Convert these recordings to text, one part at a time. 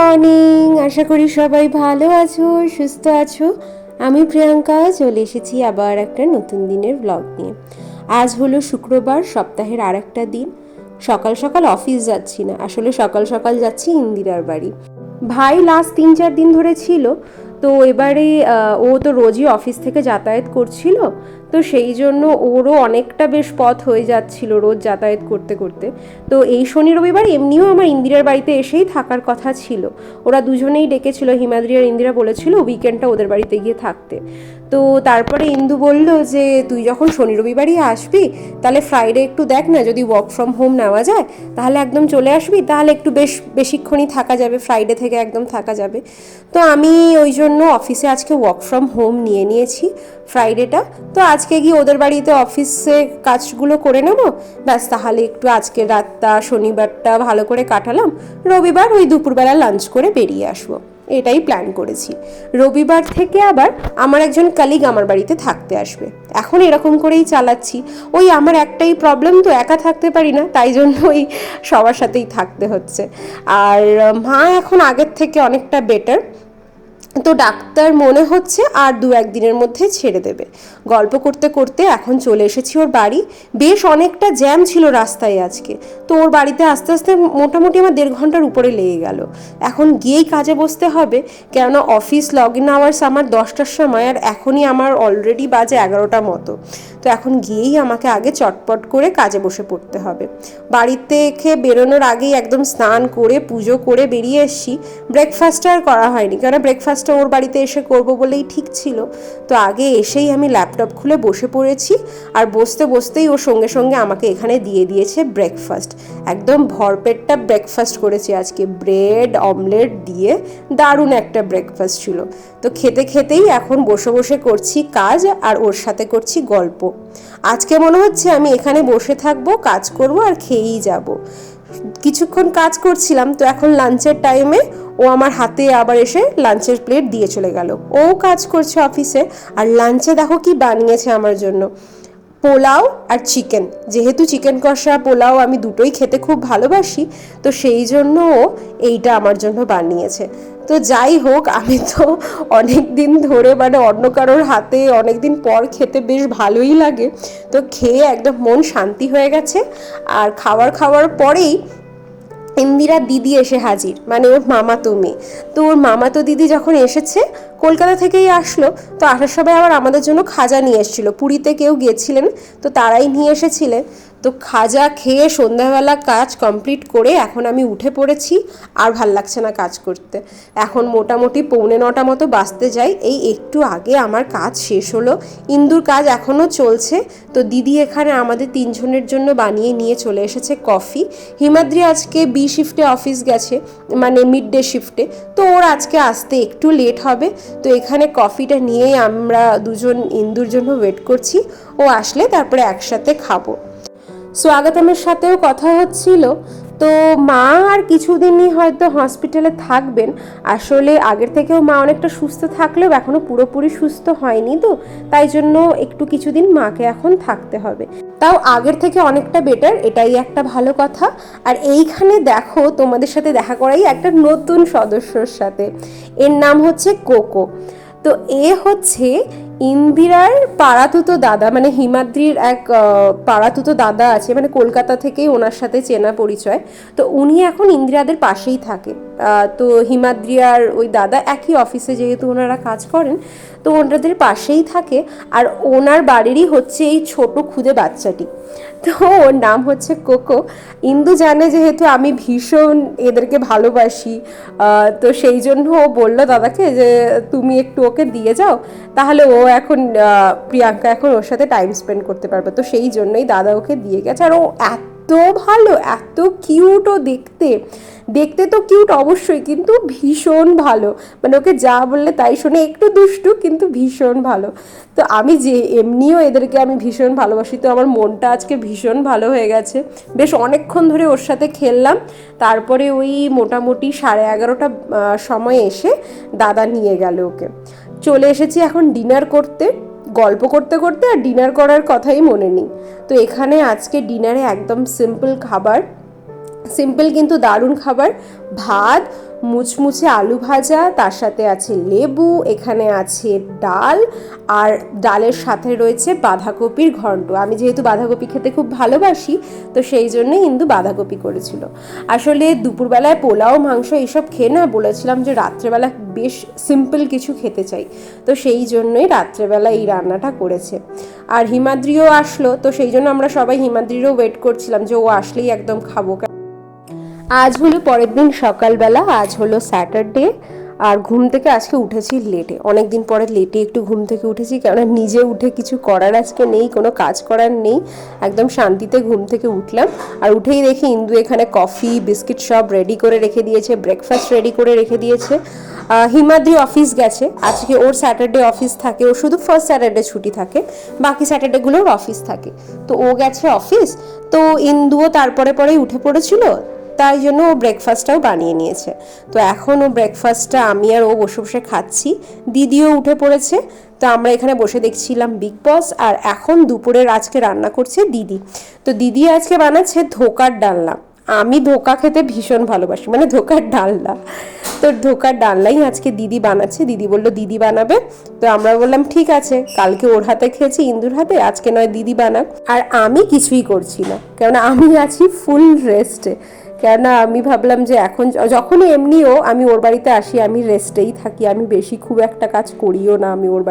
Morning, আশা করি সবাই ভালো আছো, সুস্থ আছো। আমি প্রিয়াঙ্কা চলে এসেছি আবার একটা নতুন দিনের ব্লগ নিয়ে। আজ হলো শুক্রবার, সপ্তাহের আর একটা দিন। সকাল সকাল অফিস যাচ্ছি না, আসলে সকাল সকাল যাচ্ছি ইন্দিরার বাড়ি। ভাই লাস্ট 3-4 দিন ধরে ছিল, তো এবারে ও তো রোজই অফিস থেকে যাতায়াত করছিল, তো সেই জন্য ওরও অনেকটা বেশ পথ হয়ে যাচ্ছিল রোজ যাতায়াত করতে করতে। তো এই শনি রবিবার এমনিও আমার ইন্দিরার বাড়িতে এসেই থাকার কথা ছিল। ওরা দুজনেই ডেকেছিল, হিমাদ্রি আর ইন্দিরা বলেছিল উইকেন্ডটা ওদের বাড়িতে গিয়ে থাকতে। তো তারপরে ইন্দু বলল যে তুই যখন শনি রবিবারই আসবি, তাহলে ফ্রাইডে একটু দেখ না, যদি ওয়ার্ক ফ্রম হোম নেওয়া যায় তাহলে একদম চলে আসবি, তাহলে একটু বেশিক্ষণই থাকা যাবে, ফ্রাইডে থেকে একদম থাকা যাবে। তো আমি ওই জন্য অফিসে আজকে ওয়ার্ক ফ্রম হোম নিয়েছি ফ্রাইডেটা। তো আজকে গিয়ে ওদের বাড়িতে অফিসে কাজগুলো করে নেবো, ব্যাস। তাহলে একটু আজকে রাতটা, শনিবারটা ভালো করে কাটালাম, রবিবার ওই দুপুরবেলা লাঞ্চ করে বেরিয়ে আসবো, এটাই প্ল্যান করেছি। রবিবার থেকে আবার আমার একজন কালিগ আমার বাড়িতে থাকতে আসবে। এখন এরকম করেই চালাচ্ছি। ওই আমার একটাই প্রবলেম, তো একা থাকতে পারি না, তাই জন্য ওই সবার সাথেই থাকতে হচ্ছে। আর মা এখন আগের থেকে অনেকটা বেটার, তো ডাক্তার মনে হচ্ছে আর 2-1 দিনের মধ্যে ছেড়ে দেবে। গল্প করতে করতে এখন চলে এসেছি ওর বাড়ি। বেশ অনেকটা জ্যাম ছিল রাস্তায় আজকে, তো ওর বাড়িতে আস্তে আস্তে মোটামুটি আমার 1.5 ঘন্টার উপরে লেগে গেল। এখন গিয়েই কাজে বসতে হবে, কেননা অফিস লগ ইন আওয়ার্স আমার 10টার সময়, আর এখনই আমার অলরেডি বাজে 11টা মতো। তো এখন গিয়েই আমাকে আগে চটপট করে কাজে বসে পড়তে হবে। বাড়িতে থেকে বেরোনোর আগেই একদম স্নান করে পুজো করে বেরিয়ে এসেছি। ব্রেকফাস্ট আর করা হয়নি, কারণ ব্রেকফাস্টটা ওর বাড়িতে এসে করব বলেই ঠিক ছিল। তো আগে এসেই আমি ল্যাপটপ খুলে বসে পড়েছি, আর বসতে বসতেই ও সঙ্গে সঙ্গে আমাকে এখানে দিয়ে দিয়েছে ব্রেকফাস্ট। একদম ভরপেটটা ব্রেকফাস্ট করেছি আজকে, ব্রেড অমলেট দিয়ে দারুণ একটা ব্রেকফাস্ট ছিল। তো খেতে খেতেই এখন বসে বসে করছি কাজ, আর ওর সাথে করছি গল্প। আজকে মনে হচ্ছে আমি এখানে বসে থাকবো, কাজ করব আর খেয়েই যাব। কিছুক্ষণ কাজ করছিলাম, তো এখন লাঞ্চের টাইমে ও আমার হাতে আবার এসে লাঞ্চের প্লেট দিয়ে চলে গেল। ও কাজ করছে অফিসে, আর লাঞ্চে দেখো কি বানিয়েছে আমার জন্য, পোলাও আর চিকেন। যেহেতু চিকেন কষা পোলাও আমি দুটোই খেতে খুব ভালোবাসি, তো সেই জন্য ও এইটা আমার জন্য বানিয়েছে। তো যাই হোক, আমি তো অনেক দিন ধরে অন্য কারোর হাতে অনেক দিন পর খেতে বেশ ভালোই লাগে, তো খেয়ে একদম মন শান্তি হয়ে গেছে। আর খাওয়ার পরেই ইন্দিরা দিদি এসে হাজির, মানে ওর মামাতো মেয়ে। তো ওর মামাতো দিদি যখন এসেছে, কলকাতা থেকেই আসলো, তো আসার সময় আবার আমাদের জন্য খাজা নিয়ে এসেছিলো। পুরীতে কেউ গেছিলেন, তো তারাই নিয়ে এসেছিলেন। তো খাজা খেয়ে সন্ধ্যাবেলা কাজ কমপ্লিট করে এখন আমি উঠে পড়েছি, আর ভাল লাগছে না কাজ করতে। এখন মোটামুটি 8:45 মতো বাজতে যায়, এই একটু আগে আমার কাজ শেষ হলো। ইন্দুর কাজ এখনও চলছে। তো দিদি এখানে আমাদের 3 জনের জন্য বানিয়ে নিয়ে চলে এসেছে কফি। হিমাদ্রি আজকে বি শিফটে অফিস গেছে, মানে মিড ডে শিফটে, তো ওর আজকে আসতে একটু লেট হবে। তো এখানে কফিটা নিয়েই আমরা দুজন ইন্দুর জন্য ওয়েট করছি, ও আসলে তারপরে একসাথে খাবো। স্বাগতমের সাথেও কথা হচ্ছিল, তো মা আর কিছুদিনই হয়তো হসপিটালে থাকবেন। আসলে আগের থেকেও মা অনেকটা সুস্থ থাকলেও এখনও পুরোপুরি সুস্থ হয়নি, তো তাই জন্য একটু কিছুদিন মাকে এখন থাকতে হবে। তাও আগের থেকে অনেকটা বেটার, এটাই একটা ভালো কথা। আর এইখানে দেখো, তোমাদের সাথে দেখা করাই একটা নতুন সদস্যর সাথে। এর নাম হচ্ছে কোকো। তো এ হচ্ছে ইন্দিরার পাড়াতুতো দাদা, মানে হিমাদ্রির এক পাড়াতুতো দাদা আছে, মানে কলকাতা থেকেই ওনার সাথে চেনা পরিচয়। তো উনি এখন ইন্দিরাদের পাশেই থাকে। তো হিমাদ্রি আর ওই দাদা একই অফিসে যেহেতু ওনারা কাজ করেন, তো ওনাদের পাশেই থাকে। আর ওনার বাড়িরই হচ্ছে এই ছোট খুদে বাচ্চাটি, তো ওর নাম হচ্ছে কোকো। ইন্দু জানে যেহেতু আমি ভীষণ এদেরকে ভালোবাসি, তো সেই জন্য ও বললো দাদাকে যে তুমি একটু ওকে দিয়ে যাও, তাহলে ও এখন প্রিয়াঙ্কা এখন ওর সাথে টাইম স্পেন্ড করতে পারবে। তো সেই জন্যই দাদা ওকে দিয়ে গেছে। আর ও এত ভালো, এত কিউট, ও দেখতে তো কিউট অবশ্যই, কিন্তু ভীষণ ভালো, মানে ওকে যা বললে তাই শোনে, একটু দুষ্টু কিন্তু ভীষণ ভালো। তো আমি যে এমনিও এদেরকে আমি ভীষণ ভালোবাসি, তো আমার মনটা আজকে ভীষণ ভালো হয়ে গেছে। বেশ অনেকক্ষণ ধরে ওর সাথে খেললাম, তারপরে ওই মোটামুটি 11:30 সময় এসে দাদা নিয়ে গেল ওকে। চলে এসেছি এখন ডিনার করতে। গল্প করতে করতে আর ডিনার করার কথাই মনে নেই। তো এখানে আজকে ডিনারে একদম সিম্পল খাবার, সিম্পল কিন্তু দারুণ খাবার। ভাত, মুচমুচে আলু ভাজা, তার সাথে আছে লেবু, এখানে আছে ডাল, আর ডালের সাথে রয়েছে বাঁধাকপির ঘন্ট। আমি যেহেতু বাঁধাকপি খেতে খুব ভালোবাসি, তো সেই জন্যই ইন্দু বাঁধাকপি করেছিল। আসলে দুপুরবেলায় পোলাও মাংস এইসব খেয়ে না বলেছিলাম যে রাত্রেবেলা বেশ সিম্পল কিছু খেতে চাই, তো সেই জন্যই রাত্রেবেলা এই রান্নাটা করেছে। আর হিমাদ্রিও আসলো, তো সেই জন্য আমরা সবাই হিমাদ্রিরও ওয়েট করছিলাম যে ও আসলেই একদম খাবো। আজ হলো পরের দিন সকালবেলা, আজ হলো স্যাটারডে, আর ঘুম থেকে আজকে উঠেছি লেটে, অনেক দিন পরে লেটে একটু ঘুম থেকে উঠেছি, কেননা নিজে উঠে কিছু করার আজকে নেই, কোনো কাজ করার নেই, একদম শান্তিতে ঘুম থেকে উঠলাম। আর উঠেই দেখি ইন্দু এখানে কফি বিস্কিট সব রেডি করে রেখে দিয়েছে, ব্রেকফাস্ট রেডি করে রেখে দিয়েছে। হিমাদ্রি অফিস গেছে, আজকে ওর স্যাটারডে অফিস থাকে, ওর শুধু ফার্স্ট স্যাটারডে ছুটি থাকে, বাকি স্যাটারডেগুলোর অফিস থাকে, তো ও গেছে অফিস। তো ইন্দুও তারপরে পরেই উঠে পড়েছিল, তাই জন্য ও ব্রেকফাস্টটাও বানিয়ে নিয়েছে। তো এখন ও ব্রেকফাস্টটা আমি আর ও বসে বসে খাচ্ছি, দিদিও উঠে পড়েছে। তো আমরা এখানে বসে দেখছিলাম বিগ বস। আর এখন দুপুরের আজকে রান্না করছে দিদি। তো দিদি আজকে বানাচ্ছে ধোকার ডালনা। আমি ধোকা খেতে ভীষণ ভালোবাসি, মানে ধোকার ডালনা। তো ধোকার ডালনাই আজকে দিদি বানাচ্ছে, দিদি বললো দিদি বানাবে। তো আমরা বললাম ঠিক আছে, কালকে ওর হাতে খেয়েছি ইন্দুর হাতে, আজকে নয় দিদি বানাক। আর আমি কিছুই করছি না, কেননা আমি আছি ফুল রেস্টে। কেননা আমি ভাবলাম যে এখন যখনই এমনিও আমি ওর বাড়িতে আসি আমি রেস্টেই থাকি, আমি বেশি খুব একটা কাজ করিও না। আমি ওর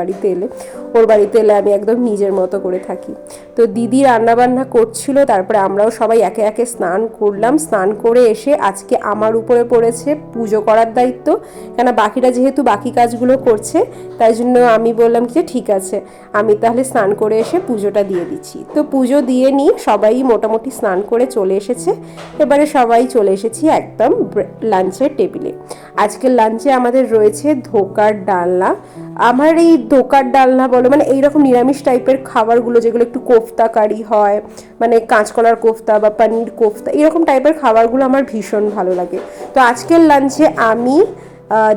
বাড়িতে এলে আমি একদম নিজের মতো করে থাকি। তো দিদি রান্নাবান্না করছিল, তারপরে আমরাও সবাই একে একে স্নান করলাম। স্নান করে এসে আজকে আমার উপরে পড়েছে পুজো করার দায়িত্ব, কেন বাকিরা যেহেতু বাকি কাজগুলো করছে, তাই জন্য আমি বললাম যে ঠিক আছে আমি তাহলে স্নান করে এসে পুজোটা দিয়ে দিচ্ছি। তো পুজো দিয়ে নিই, সবাই মোটামুটি স্নান করে চলে এসেছে। এবারে সবাই চলে এসেছি একদম লাঞ্চের টেবিলে। আজকের লাঞ্চে আমাদের রয়েছে ধোকার ডালনা। আমার এই ধোকার ডালনা বলো, মানে এইরকম নিরামিষ টাইপের খাবারগুলো যেগুলো একটু কোফতা কারি হয়, মানে কাঁচকলার কোফতা বা পনির কোফতা, এরকম টাইপের খাবারগুলো আমার ভীষণ ভালো লাগে। তো আজকের লাঞ্চে আমি,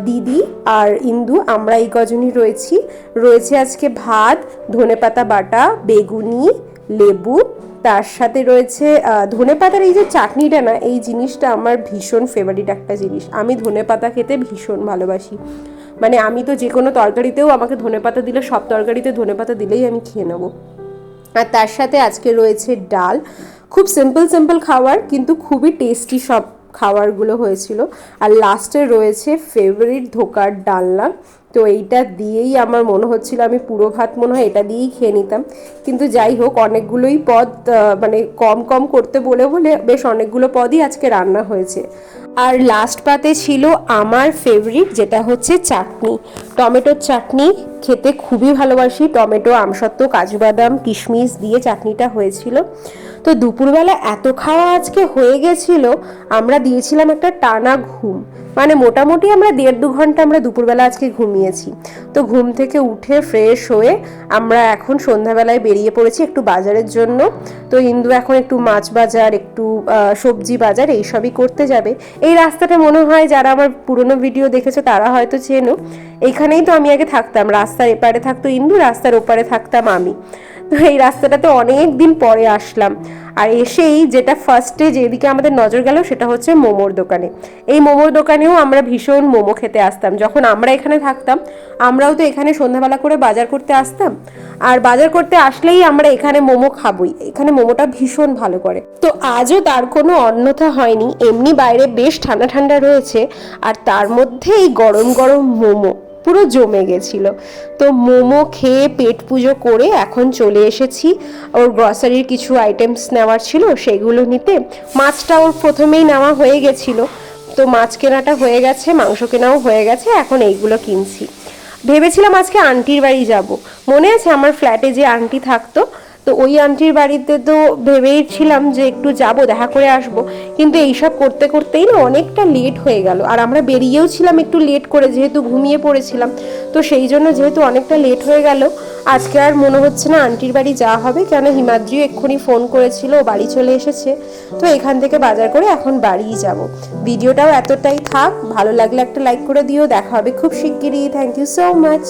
দিদি আর ইন্দু, আমরা এই কজনই রয়েছে আজকে ভাত, ধনেপাতা বাটা, বেগুনি, লেবু, তার সাথে রয়েছে ধনেপাতার এই যে চাটনিটা না, এই জিনিসটা আমার ভীষণ ফেভারিট একটা জিনিস। আমি ধনেপাতা খেতে ভীষণ ভালোবাসি, মানে আমি তো যে কোনো তরকারিতেও আমাকে ধনেপাতা দিলে, সব তরকারিতে ধনেপাতা দিলেই আমি খেয়ে নেবো। আর তার সাথে আজকে রয়েছে ডাল। খুব সিম্পল খাবার, কিন্তু খুবই টেস্টি সব খাবারগুলো হয়েছিল। আর লাস্টে রয়েছে ফেভারিট ধোকার ডালনা। তো এইটা দিয়েই আমার মনে হচ্ছিল আমি পুরো ভাত মনে হয় এটা দিয়েই খেয়ে নিতাম, কিন্তু যাই হোক অনেকগুলোই পদ মানে কম করতে বলে বেশ অনেকগুলো পদই আজকে রান্না হয়েছে। আর লাস্ট পাতে ছিল আমার ফেভারিট, যেটা হচ্ছে চাটনি, টমেটোর চাটনি। খেতে খুবই ভালোবাসি, টমেটো, আমসত্ত্ব, কাজু বাদাম, কিশমিশ দিয়ে চাটনিটা হয়েছিল। তো দুপুরবেলা এত খাওয়া আজকে হয়ে গেছিল, আমরা দিয়েছিলাম একটা টানা ঘুম, মানে মোটামুটি আমরা 1.5-2 ঘন্টা আমরা দুপুরবেলা আজকে ঘুমিয়েছি। তো ঘুম থেকে উঠে ফ্রেশ হয়ে আমরা এখন সন্ধ্যাবেলায় বেরিয়ে পড়েছি একটু বাজারের জন্য। তো ইন্দু এখন একটু মাছ বাজার, একটু সবজি বাজার এইসবই করতে যাবে। এই রাস্তাটা মনে হয় যারা আমার পুরনো ভিডিও দেখেছো তারা হয়তো চেনো, এইখানেই তো আমি আগে থাকতাম, রাস্তার এপারে থাকতো ইন্দু, রাস্তার ওপারে থাকতাম আমি। তো এই রাস্তাটাতে অনেক দিন পরে আসলাম। আর এসেই যেটা ফার্স্টে যেদিকে আমাদের নজর গেল সেটা হচ্ছে মোমোর দোকানে। এই মোমোর দোকানেও আমরা ভীষণ মোমো খেতে আসতাম যখন আমরা এখানে থাকতাম। আমরাও তো এখানে সন্ধ্যাবেলা করে বাজার করতে আসতাম, আর বাজার করতে আসলেই আমরা এখানে মোমো খাবই, এখানে মোমোটা ভীষণ ভালো করে। তো আজও তার কোনো অন্যথা হয়নি, এমনি বাইরে বেশ ঠান্ডা ঠান্ডা রয়েছে, আর তার মধ্যে এই গরম গরম মোমো পুরো জমে গেছিল। তো মোমো খেয়ে পেট পুজো করে এখন চলে এসেছি ওর গ্রসারির কিছু আইটেমস নেওয়ার ছিল সেগুলো নিতে। মাছটা ওর প্রথমেই নেওয়া হয়ে গেছিলো, তো মাছ কেনাটা হয়ে গেছে, মাংস কেনাও হয়ে গেছে, এখন এইগুলো কিনছি। ভেবেছিলাম আজকে আন্টির বাড়ি যাব, মনে আছে আমার ফ্ল্যাটে যে আন্টি থাকতো, তো ওই আন্টির বাড়িতে তো ভেবেছিলাম যে একটু যাব, দেখা করে আসব, কিন্তু এইসব করতে করতেই না অনেকটা লেট হয়ে গেল। আর আমরা বেরিয়েও ছিলাম একটু লেট করে, যেহেতু ঘুমিয়ে পড়েছিলাম, তো সেই জন্য যেহেতু অনেকটা লেট হয়ে গেল, আজকে আর মনে হচ্ছে না আন্টির বাড়ি যাওয়া হবে। কেন হিমাদ্রিও এক্ষুনি ফোন করেছিল, ও বাড়ি চলে এসেছে। তো এখান থেকে বাজার করে এখন বাড়িই যাব। ভিডিওটাও এতটাই থাক, ভালো লাগলে একটা লাইক করে দিও। দেখা হবে খুব শিগগিরই। Thank you so much.